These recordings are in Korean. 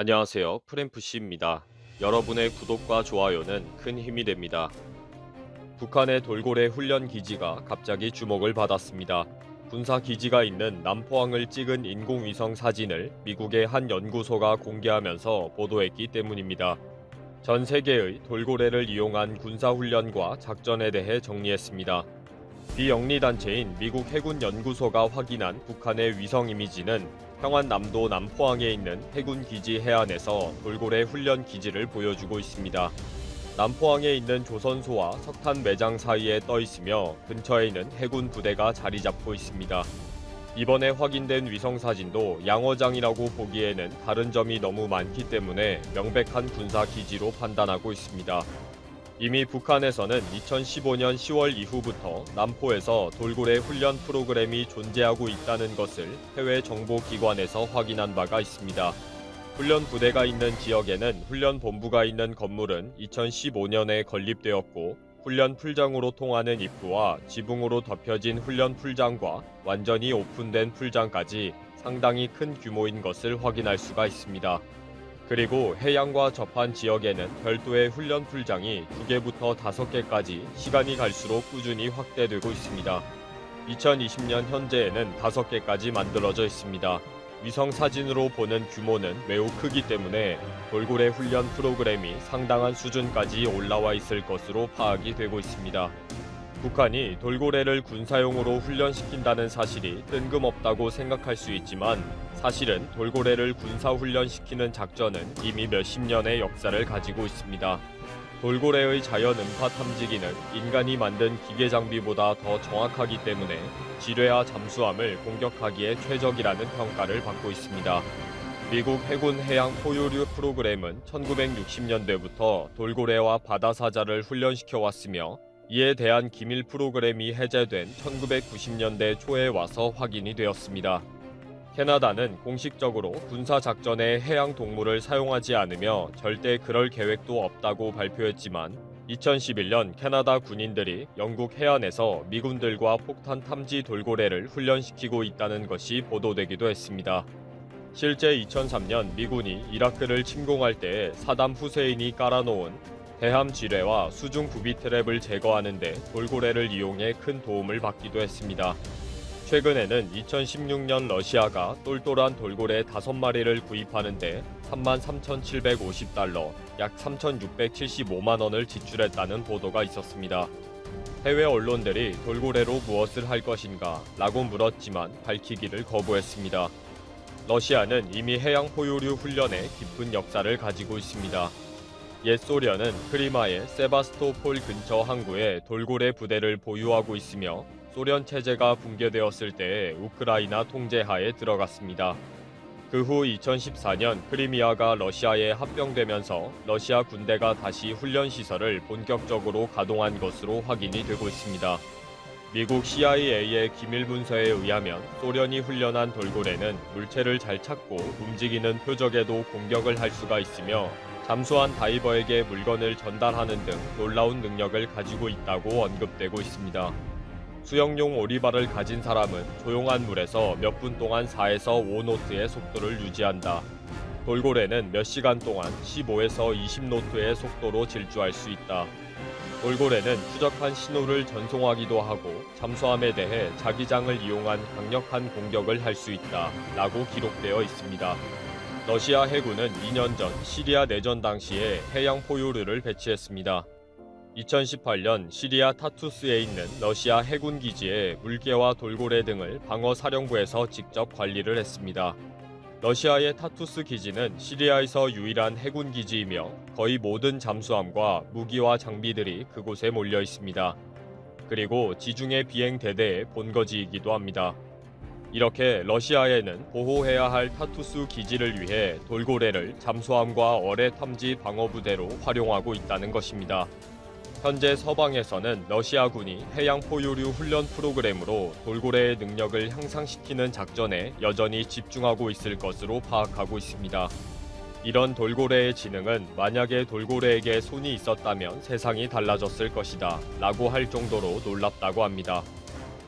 안녕하세요. 프램프시입니다. 여러분의 구독과 좋아요는 큰 힘이 됩니다. 북한의 돌고래 훈련 기지가 갑자기 주목을 받았습니다. 군사 기지가 있는 남포항을 찍은 인공위성 사진을 미국의 한 연구소가 공개하면서 보도했기 때문입니다. 전 세계의 돌고래를 이용한 군사훈련과 작전에 대해 정리했습니다. 비영리단체인 미국 해군연구소가 확인한 북한의 위성 이미지는 평안남도 남포항에 있는 해군기지 해안에서 돌고래 훈련 기지를 보여주고 있습니다. 남포항에 있는 조선소와 석탄 매장 사이에 떠 있으며 근처에는 해군 부대가 자리 잡고 있습니다. 이번에 확인된 위성사진도 양어장이라고 보기에는 다른 점이 너무 많기 때문에 명백한 군사기지로 판단하고 있습니다. 이미 북한에서는 2015년 10월 이후부터 남포에서 돌고래 훈련 프로그램이 존재하고 있다는 것을 해외 정보기관에서 확인한 바가 있습니다. 훈련 부대가 있는 지역에는 훈련 본부가 있는 건물은 2015년에 건립되었고 훈련 풀장으로 통하는 입구와 지붕으로 덮여진 훈련 풀장과 완전히 오픈된 풀장까지 상당히 큰 규모인 것을 확인할 수가 있습니다. 그리고 해양과 접한 지역에는 별도의 훈련 풀장이 2개부터 5개까지 시간이 갈수록 꾸준히 확대되고 있습니다. 2020년 현재에는 5개까지 만들어져 있습니다. 위성 사진으로 보는 규모는 매우 크기 때문에 돌고래 훈련 프로그램이 상당한 수준까지 올라와 있을 것으로 파악이 되고 있습니다. 북한이 돌고래를 군사용으로 훈련시킨다는 사실이 뜬금없다고 생각할 수 있지만 사실은 돌고래를 군사훈련시키는 작전은 이미 몇십 년의 역사를 가지고 있습니다. 돌고래의 자연 음파 탐지기는 인간이 만든 기계 장비보다 더 정확하기 때문에 지뢰와 잠수함을 공격하기에 최적이라는 평가를 받고 있습니다. 미국 해군 해양 포유류 프로그램은 1960년대부터 돌고래와 바다사자를 훈련시켜 왔으며 이에 대한 기밀 프로그램이 해제된 1990년대 초에 와서 확인이 되었습니다. 캐나다는 공식적으로 군사작전에 해양 동물을 사용하지 않으며 절대 그럴 계획도 없다고 발표했지만 2011년 캐나다 군인들이 영국 해안에서 미군들과 폭탄 탐지 돌고래를 훈련시키고 있다는 것이 보도되기도 했습니다. 실제 2003년 미군이 이라크를 침공할 때 사담 후세인이 깔아놓은 대함 지뢰와 수중 부비 트랩을 제거하는 데 돌고래를 이용해 큰 도움을 받기도 했습니다. 최근에는 2016년 러시아가 똘똘한 돌고래 5마리를 구입하는데 33,750달러, 약 3,675만 원을 지출했다는 보도가 있었습니다. 해외 언론들이 돌고래로 무엇을 할 것인가 라고 물었지만 밝히기를 거부했습니다. 러시아는 이미 해양 포유류 훈련에 깊은 역사를 가지고 있습니다. 옛 소련은 크리마의 세바스토폴 근처 항구에 돌고래 부대를 보유하고 있으며 소련 체제가 붕괴되었을 때 우크라이나 통제하에 들어갔습니다. 그 후 2014년 크리미아가 러시아에 합병되면서 러시아 군대가 다시 훈련시설을 본격적으로 가동한 것으로 확인이 되고 있습니다. 미국 CIA의 기밀 문서에 의하면 소련이 훈련한 돌고래는 물체를 잘 찾고 움직이는 표적에도 공격을 할 수가 있으며 잠수한 다이버에게 물건을 전달하는 등 놀라운 능력을 가지고 있다고 언급되고 있습니다. 수영용 오리발을 가진 사람은 조용한 물에서 몇 분 동안 4에서 5노트의 속도를 유지한다. 돌고래는 몇 시간 동안 15에서 20노트의 속도로 질주할 수 있다. 돌고래는 추적한 신호를 전송하기도 하고 잠수함에 대해 자기장을 이용한 강력한 공격을 할 수 있다. 라고 기록되어 있습니다. 러시아 해군은 2년 전 시리아 내전 당시에 해양 포유류를 배치했습니다. 2018년 시리아 타투스에 있는 러시아 해군 기지에 물개와 돌고래 등을 방어사령부에서 직접 관리를 했습니다. 러시아의 타투스 기지는 시리아에서 유일한 해군 기지이며 거의 모든 잠수함과 무기와 장비들이 그곳에 몰려 있습니다. 그리고 지중해 비행 대대의 본거지이기도 합니다. 이렇게 러시아에는 보호해야 할 타투스 기지를 위해 돌고래를 잠수함과 어뢰 탐지 방어부대로 활용하고 있다는 것입니다. 현재 서방에서는 러시아군이 해양 포유류 훈련 프로그램으로 돌고래의 능력을 향상시키는 작전에 여전히 집중하고 있을 것으로 파악하고 있습니다. 이런 돌고래의 지능은 만약에 돌고래에게 손이 있었다면 세상이 달라졌을 것이다 라고 할 정도로 놀랍다고 합니다.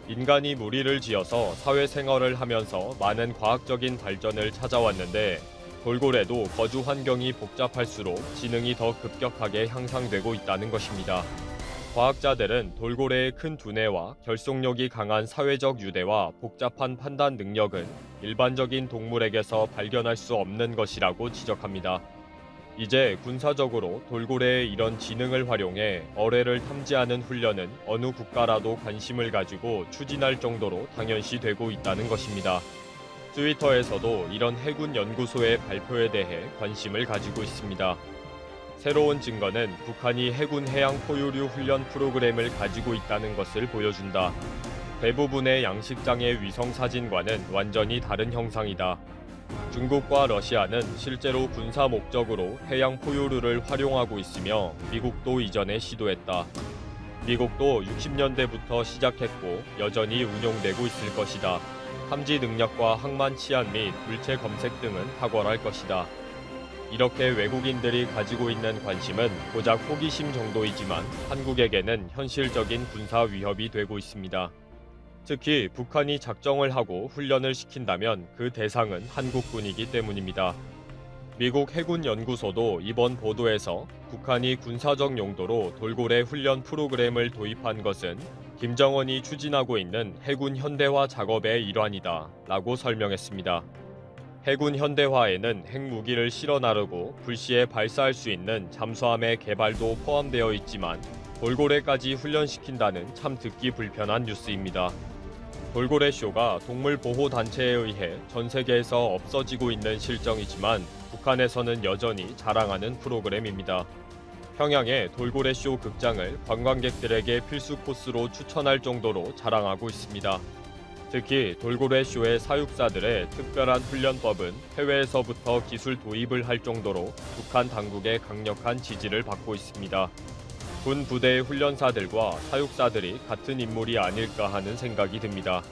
인간이 무리를 지어서 사회생활을 하면서 많은 과학적인 발전을 찾아왔는데 돌고래도 거주 환경이 복잡할수록 지능이 더 급격하게 향상되고 있다는 것입니다. 과학자들은 돌고래의 큰 두뇌와 결속력이 강한 사회적 유대와 복잡한 판단 능력은 일반적인 동물에게서 발견할 수 없는 것이라고 지적합니다. 이제 군사적으로 돌고래의 이런 지능을 활용해 어뢰를 탐지하는 훈련은 어느 국가라도 관심을 가지고 추진할 정도로 당연시되고 있다는 것입니다. 트위터에서도 이런 해군 연구소의 발표에 대해 관심을 가지고 있습니다. 새로운 증거는 북한이 해군 해양 포유류 훈련 프로그램을 가지고 있다는 것을 보여준다. 대부분의 양식장의 위성 사진과는 완전히 다른 형상이다. 중국과 러시아는 실제로 군사 목적으로 해양 포유류를 활용하고 있으며 미국도 이전에 시도했다. 미국도 60년대부터 시작했고 여전히 운용되고 있을 것이다. 탐지 능력과 항만 치안 및 물체 검색 등은 탁월할 것이다. 이렇게 외국인들이 가지고 있는 관심은 고작 호기심 정도이지만 한국에게는 현실적인 군사 위협이 되고 있습니다. 특히 북한이 작정을 하고 훈련을 시킨다면 그 대상은 한국군이기 때문입니다. 미국 해군연구소도 이번 보도에서 북한이 군사적 용도로 돌고래 훈련 프로그램을 도입한 것은 김정은이 추진하고 있는 해군 현대화 작업의 일환이다 라고 설명했습니다. 해군 현대화에는 핵무기를 실어 나르고 불시에 발사할 수 있는 잠수함의 개발도 포함되어 있지만 돌고래까지 훈련시킨다는 참 듣기 불편한 뉴스입니다. 돌고래 쇼가 동물보호단체에 의해 전 세계에서 없어지고 있는 실정이지만 북한에서는 여전히 자랑하는 프로그램입니다. 평양의 돌고래 쇼 극장을 관광객들에게 필수 코스로 추천할 정도로 자랑하고 있습니다. 특히 돌고래 쇼의 사육사들의 특별한 훈련법은 해외에서부터 기술 도입을 할 정도로 북한 당국의 강력한 지지를 받고 있습니다. 군 부대의 훈련사들과 사육사들이 같은 인물이 아닐까 하는 생각이 듭니다.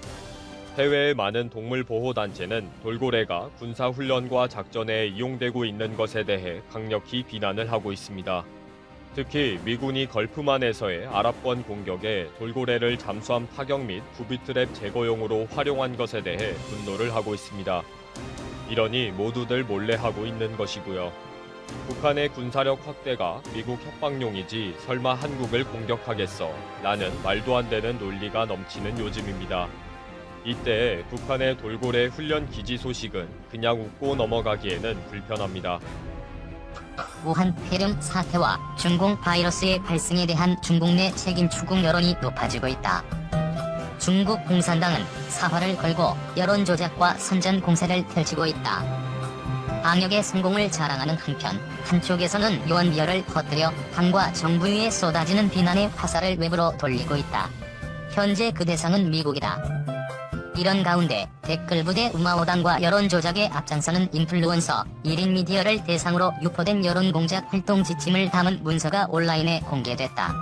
해외의 많은 동물보호단체는 돌고래가 군사훈련과 작전에 이용되고 있는 것에 대해 강력히 비난을 하고 있습니다. 특히 미군이 걸프만에서의 아랍권 공격에 돌고래를 잠수함 타격 및 부비트랩 제거용으로 활용한 것에 대해 분노를 하고 있습니다. 이러니 모두들 몰래 하고 있는 것이고요. 북한의 군사력 확대가 미국 협박용이지 설마 한국을 공격하겠어? 라는 말도 안 되는 논리가 넘치는 요즘입니다. 이때 북한의 돌고래 훈련 기지 소식은 그냥 웃고 넘어가기에는 불편합니다. 우한 폐렴 사태와 중공 바이러스의 발생에 대한 중국 내 책임 추궁 여론이 높아지고 있다. 중국 공산당은 사활을 걸고 여론 조작과 선전 공세를 펼치고 있다. 방역의 성공을 자랑하는 한편 한쪽에서는 요원비어를 퍼뜨려 당과 정부 위에 쏟아지는 비난의 화살을 외부로 돌리고 있다. 현재 그 대상은 미국이다. 이런 가운데 댓글부대 우마오당과 여론조작에 앞장서는 인플루언서 1인 미디어를 대상으로 유포된 여론공작 활동 지침을 담은 문서가 온라인에 공개됐다.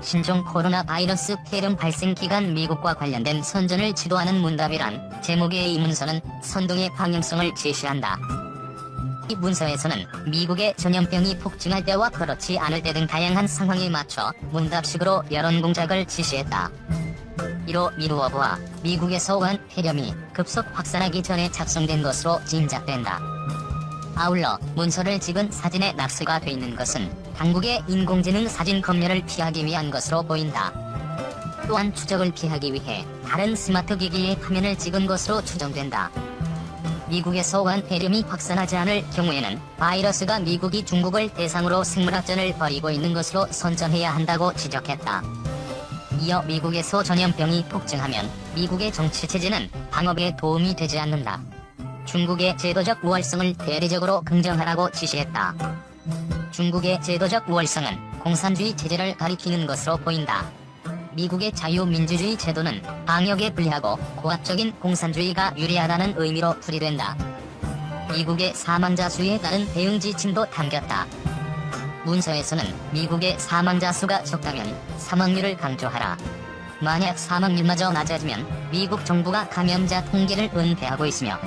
신종 코로나 바이러스 폐렴 발생 기간 미국과 관련된 선전을 지도하는 문답이란 제목의 이 문서는 선동의 방향성을 제시한다. 이 문서에서는 미국의 전염병이 폭증할 때와 그렇지 않을 때 등 다양한 상황에 맞춰 문답식으로 여론공작을 지시했다. 이로 미루어 보아 미국에서 우한 폐렴이 급속 확산하기 전에 작성된 것으로 짐작된다. 아울러 문서를 찍은 사진에 낙서가 돼 있는 것은 당국의 인공지능 사진 검열을 피하기 위한 것으로 보인다. 또한 추적을 피하기 위해 다른 스마트 기기의 화면을 찍은 것으로 추정된다. 미국에서 우한 폐렴이 확산하지 않을 경우에는 바이러스가 미국이 중국을 대상으로 생물학전을 벌이고 있는 것으로 선전해야 한다고 지적했다. 이어 미국에서 전염병이 폭증하면 미국의 정치 체제는 방업에 도움이 되지 않는다. 중국의 제도적 우월성을 대리적으로 긍정하라고 지시했다. 중국의 제도적 우월성은 공산주의 체제를 가리키는 것으로 보인다. 미국의 자유민주주의 제도는 방역에 불리하고 고압적인 공산주의가 유리하다는 의미로 풀이된다. 미국의 사망자 수에 따른 대응 지침도 담겼다. 문서에서는 미국의 사망자 수가 적다면 사망률을 강조하라. 만약 사망률마저 낮아지면 미국 정부가 감염자 통계를 은폐하고 있으며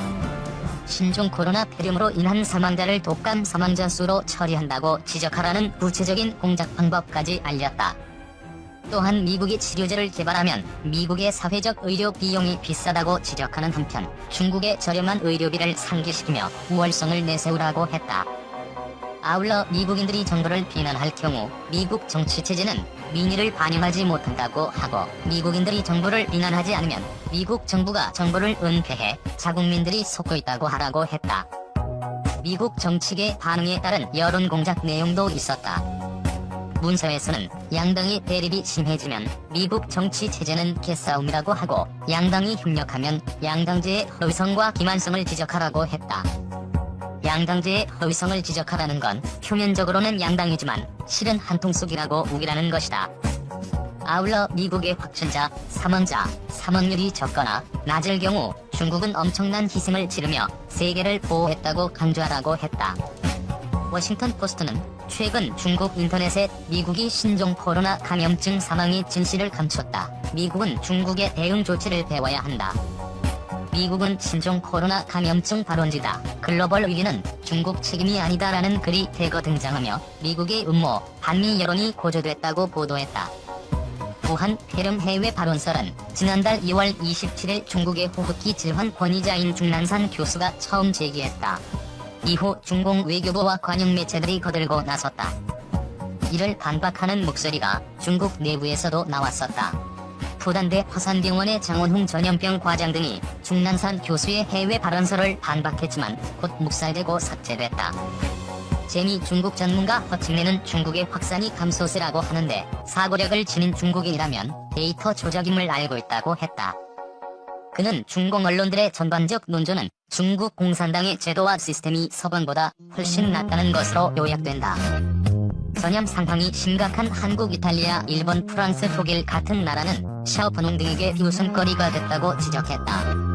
신종 코로나 폐렴으로 인한 사망자를 독감 사망자 수로 처리한다고 지적하라는 구체적인 공작 방법까지 알렸다. 또한 미국이 치료제를 개발하면 미국의 사회적 의료 비용이 비싸다고 지적하는 한편 중국의 저렴한 의료비를 상기시키며 우월성을 내세우라고 했다. 아울러 미국인들이 정부를 비난할 경우 미국 정치체제는 민의를 반영하지 못한다고 하고 미국인들이 정부를 비난하지 않으면 미국 정부가 정부를 은폐해 자국민들이 속고 있다고 하라고 했다. 미국 정치계 반응에 따른 여론공작 내용도 있었다. 문서에서는 양당의 대립이 심해지면 미국 정치 체제는 개싸움이라고 하고 양당이 협력하면 양당제의 허위성과 기만성을 지적하라고 했다. 양당제의 허위성을 지적하라는 건 표면적으로는 양당이지만 실은 한통속이라고 우기라는 것이다. 아울러 미국의 확진자, 사망자, 사망률이 적거나 낮을 경우 중국은 엄청난 희생을 치르며 세계를 보호했다고 강조하라고 했다. 워싱턴 포스트는 최근 중국 인터넷에 미국이 신종 코로나 감염증 사망의 진실을 감췄다. 미국은 중국의 대응 조치를 배워야 한다. 미국은 신종 코로나 감염증 발원지다. 글로벌 위기는 중국 책임이 아니다라는 글이 대거 등장하며 미국의 음모, 반미 여론이 고조됐다고 보도했다. 우한 폐렴 해외 발원설은 지난달 2월 27일 중국의 호흡기 질환 권위자인 중난산 교수가 처음 제기했다. 이후 중공 외교부와 관영 매체들이 거들고 나섰다. 이를 반박하는 목소리가 중국 내부에서도 나왔었다. 부단대 화산병원의 장원홍 전염병 과장 등이 중난산 교수의 해외 발언설을 반박했지만 곧 묵살되고 삭제됐다. 재미 중국 전문가 허칭래는 중국의 확산이 감소세라고 하는데 사고력을 지닌 중국인이라면 데이터 조작임을 알고 있다고 했다. 그는 중공 언론들의 전반적 논조는 중국 공산당의 제도와 시스템이 서방보다 훨씬 낫다는 것으로 요약된다. 전염 상황이 심각한 한국, 이탈리아, 일본, 프랑스, 독일 같은 나라는 샤오펑 등에게 웃음거리가 됐다고 지적했다.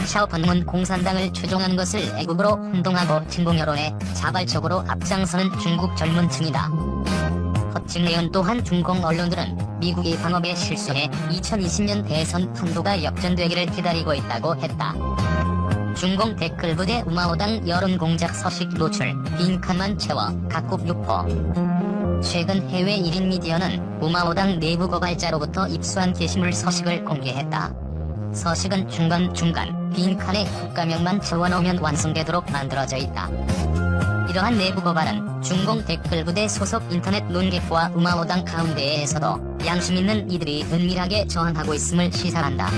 샤오펑은 공산당을 추종한 것을 애국으로 혼동하고 진공 여론에 자발적으로 앞장서는 중국 젊은 층이다. 허칭래은 또한 중공 언론들은 미국이 방업에 실수해 2020년 대선 판도가 역전되기를 기다리고 있다고 했다. 중공 댓글 부대 우마오당 여론공작 서식 노출, 빈칸만 채워 각국 유포. 최근 해외 1인 미디어는 우마오당 내부 고발자로부터 입수한 게시물 서식을 공개했다. 서식은 중간중간 빈칸에 국가명만 채워넣으면 완성되도록 만들어져 있다. 이러한 내부 고발은 중공 댓글 부대 소속 인터넷 논객과 우마오당 가운데에서도 양심 있는 이들이 은밀하게 저항하고 있음을 시사한다.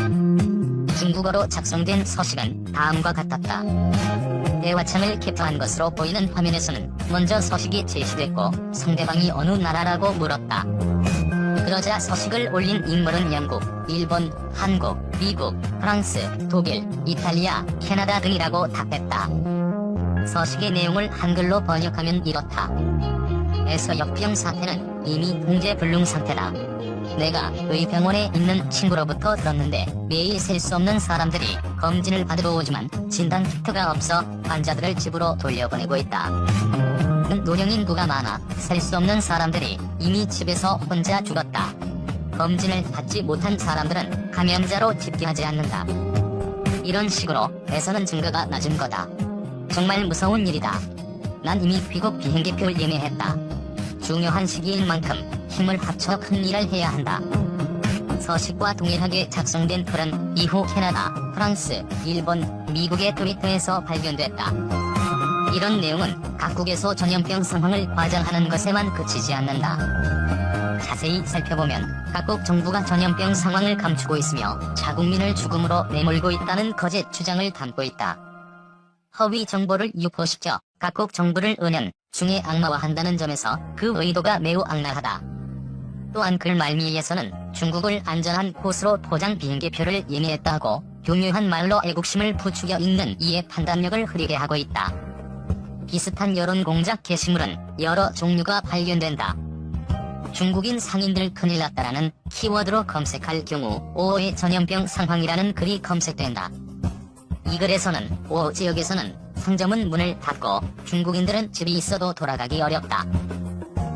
중국어로 작성된 서식은 다음과 같았다. 대화창을 캡처한 것으로 보이는 화면에서는 먼저 서식이 제시됐고 상대방이 어느 나라라고 물었다. 그러자 서식을 올린 인물은 영국, 일본, 한국, 미국, 프랑스, 독일, 이탈리아, 캐나다 등이라고 답했다. 서식의 내용을 한글로 번역하면 이렇다. 에서 역병 사태는 이미 통제불능 상태다. 내가 의병원에 있는 친구로부터 들었는데 매일 셀 수 없는 사람들이 검진을 받으러 오지만 진단 키트가 없어 환자들을 집으로 돌려보내고 있다. 노령 인구가 많아 셀 수 없는 사람들이 이미 집에서 혼자 죽었다. 검진을 받지 못한 사람들은 감염자로 집계하지 않는다. 이런 식으로 에서는 증거가 낮은 거다. 정말 무서운 일이다. 난 이미 귀국 비행기표를 예매했다. 중요한 시기인 만큼 힘을 합쳐 큰 일을 해야 한다. 서식과 동일하게 작성된 글은 이후 캐나다, 프랑스, 일본, 미국의 트위터에서 발견됐다. 이런 내용은 각국에서 전염병 상황을 과장하는 것에만 그치지 않는다. 자세히 살펴보면 각국 정부가 전염병 상황을 감추고 있으며 자국민을 죽음으로 내몰고 있다는 거짓 주장을 담고 있다. 허위 정보를 유포시켜 각국 정부를 은연, 중에 악마화한다는 점에서 그 의도가 매우 악랄하다. 또한 글 말미에서는 중국을 안전한 곳으로 포장 비행기표를 예매했다고 교묘한 말로 애국심을 부추겨 읽는 이의 판단력을 흐리게 하고 있다. 비슷한 여론 공작 게시물은 여러 종류가 발견된다. 중국인 상인들 큰일 났다라는 키워드로 검색할 경우 5호의 전염병 상황이라는 글이 검색된다. 이 글에서는 5호 지역에서는 상점은 문을 닫고 중국인들은 집이 있어도 돌아가기 어렵다.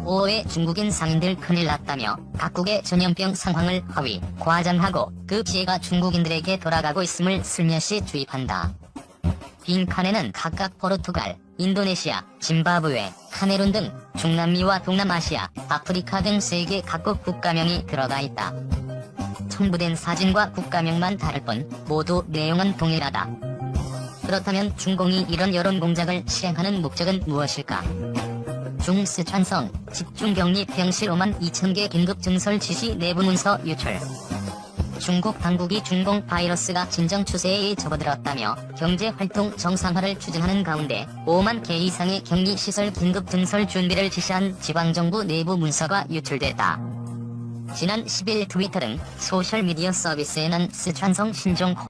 5호의 중국인 상인들 큰일 났다며 각국의 전염병 상황을 허위, 과장하고 그 피해가 중국인들에게 돌아가고 있음을 슬며시 주입한다. 빈칸에는 각각 포르투갈, 인도네시아, 짐바브웨, 카메룬 등 중남미와 동남아시아, 아프리카 등 세계 각국 국가명이 들어가 있다. 첨부된 사진과 국가명만 다를 뿐 모두 내용은 동일하다. 그렇다면 중공이 이런 여론 공작을 실행하는 목적은 무엇일까? 중스촨성 집중격리 병실 5만 2천 개 긴급 증설 지시 내부 문서 유출. 중국 당국이 중공 바이러스가 진정 추세에 접어들었다며 경제활동 정상화를 추진하는 가운데 5만 개 이상의 격리시설 긴급 증설 준비를 지시한 지방정부 내부 문서가 유출됐다. 지난 10일 트위터 등 소셜미디어 서비스에는 스촨성 신종